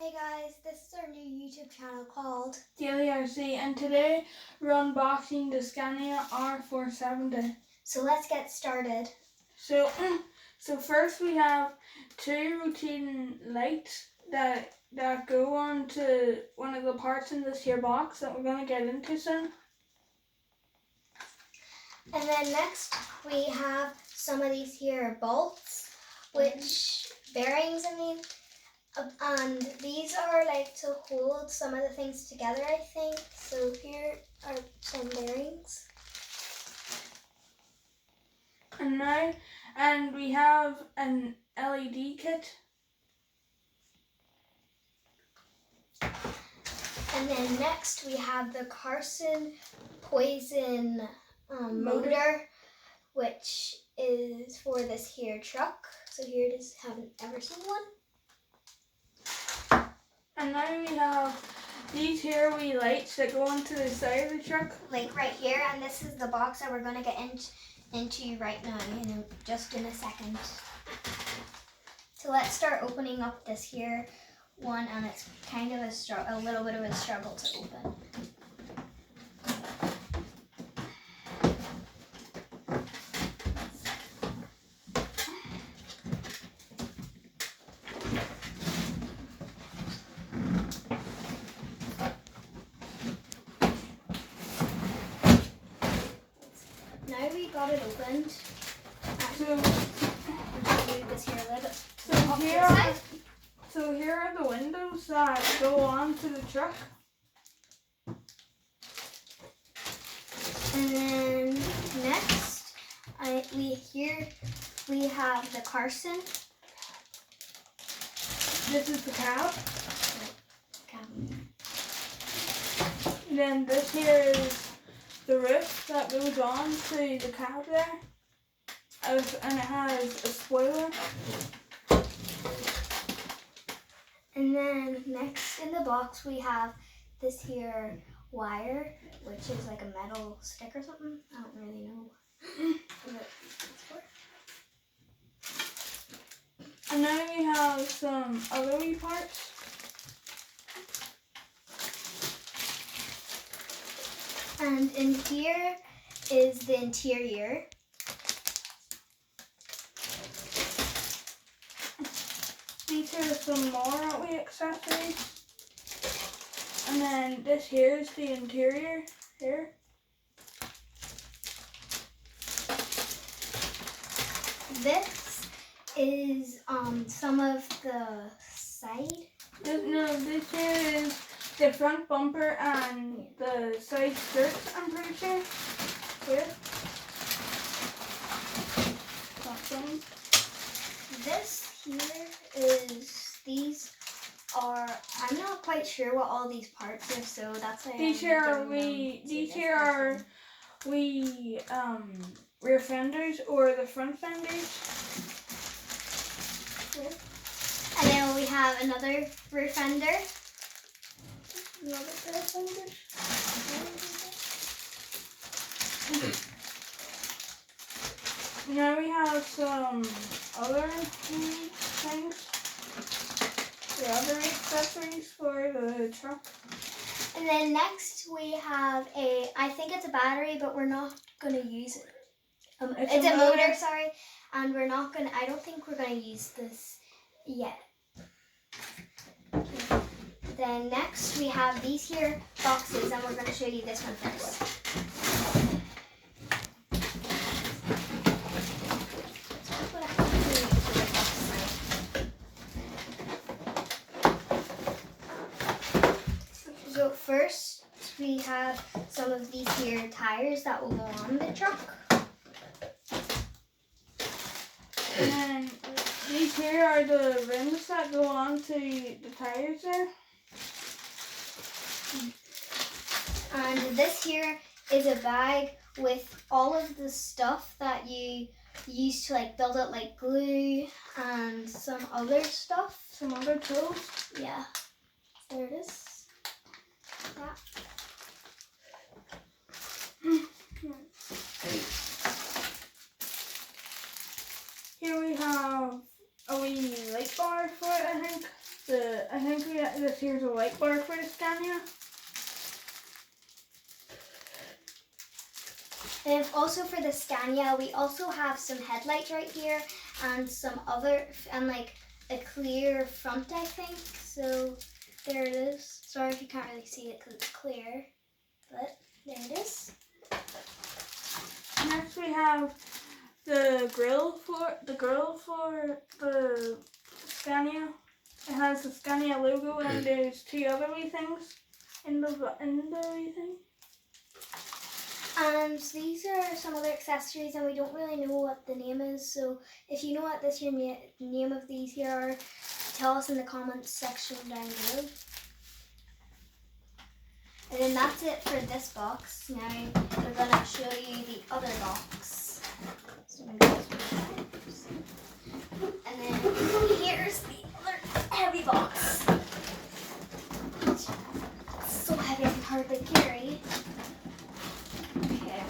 Hey guys, this is our new YouTube channel called Daily RC, and today we're unboxing the Scania R470. So let's get started. So first we have two rotating lights that go on to one of the parts in this here box that we're going to get into soon. And then next we have some of these here bolts, bearings I mean. And these are like to hold some of the things together, I think. So here are some bearings. And we have an LED kit. And then next we have the Carson Poison motor, which is for this here truck. So here it is, haven't ever seen one. And now we have these here wee lights that go onto the side of the truck. Like right here, and this is the box that we're going to get into right now, just in a second. So let's start opening up this here one, and it's kind of a little bit of a struggle to open. Now we got it opened. So here are the windows that go on to the truck. And then next, we have the Carson. This is the cab. And then this here is the roof that goes on to the cab there, and it has a spoiler. And then next in the box we have this here wire, which is like a metal stick or something. I don't really know what it's for. And then we have some other wee parts. And in here is the interior. These are some more wee accessories. And then this here is the interior here. This is some of the side. This here is the front bumper and the side skirts, I'm pretty sure. Here. This here is, these are, I'm not quite sure what all these parts are, so that's why these here are rear fenders or the front fenders. And then we have another rear fender. Now we have some other things, the other accessories for the truck. And then next we have I think it's a battery, but we're not going to use it. It's a motor, sorry. And I don't think we're going to use this yet. Okay. Then next we have these here boxes, and we're going to show you this one first. So first we have some of these here tires that will go on the truck. And then these here are the rims that go on to the tires there. And this here is a bag with all of the stuff that you use to like build it, like glue and some other stuff. Some other tools. Yeah. There it is. Yeah. Here we have a wee light bar for it, I think. this here's a light bar for the Scania. And also for the Scania, we also have some headlights right here and some other, and like a clear front, I think. So there it is. Sorry if you can't really see it because it's clear, but there it is. Next we have the grill for the Scania. It has the Scania logo and there's two other wee things in the wee thing. And these are some other accessories, and we don't really know what the name is. So if you know what this your name of these here are, tell us in the comments section down below. And then that's it for this box. Now we're gonna show you the other box. So maybe this one. And then here's the other heavy box. It's so heavy I can hardly carry. Okay.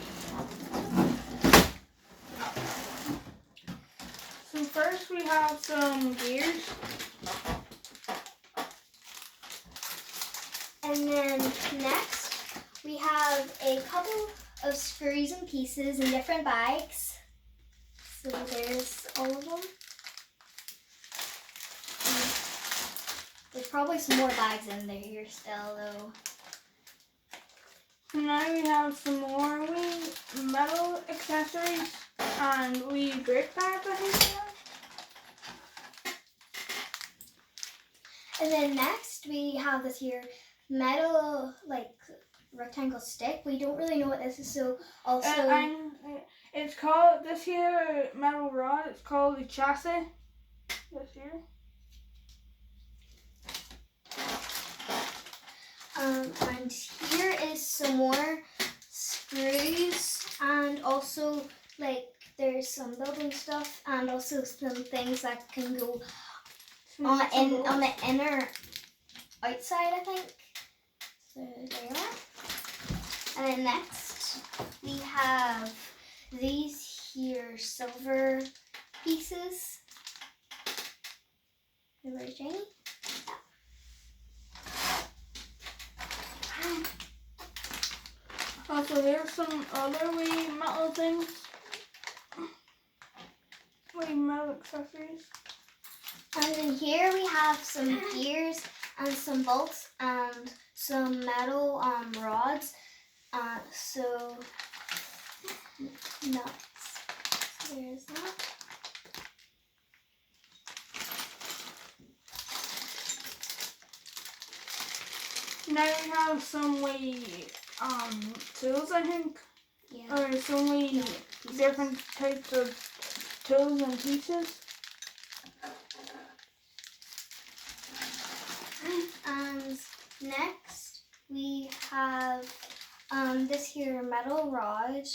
So first we have some gears. And then next, we have a couple of screws and pieces in different bags. So there's all of them. And there's probably some more bags in there here still though. And now we have some more wee metal accessories and wee brake pads, I think they are. And then next, we have this here metal like rectangle stick. We don't really know what this is, so also it's called this here metal rod. It's called the chassis. This here. And here is some more screws, and also like there's some building stuff, and also some things that can go on the inner outside, I think. So there you are. And then next we have these here silver pieces. They're very shiny. Also, here's some other wee metal things. Wee metal accessories. And then here we have some gears and some bolts and some metal rods. So nuts. There's that. Now we have some wee tools, I think. Yeah. Or some wee different types of tools and pieces. And next we have this here metal rod,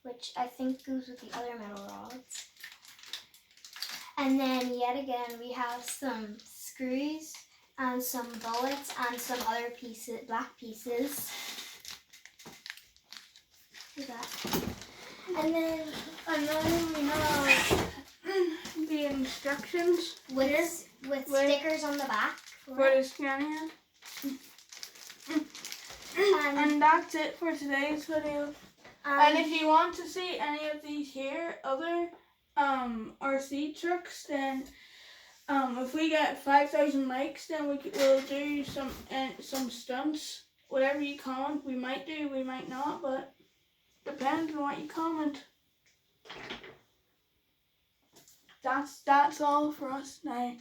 which I think goes with the other metal rods. And then yet again we have some screws and some bullets and some other pieces, black pieces. Look at that. And then we have the instructions with stickers on the back for the Scania. And that's it for today's video. And if you want to see any of these here other RC trucks, then if we get 5,000 likes, then we'll do some stunts. Whatever you comment, we might do, we might not, but depends on what you comment. That's all for us now.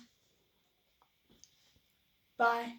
Bye.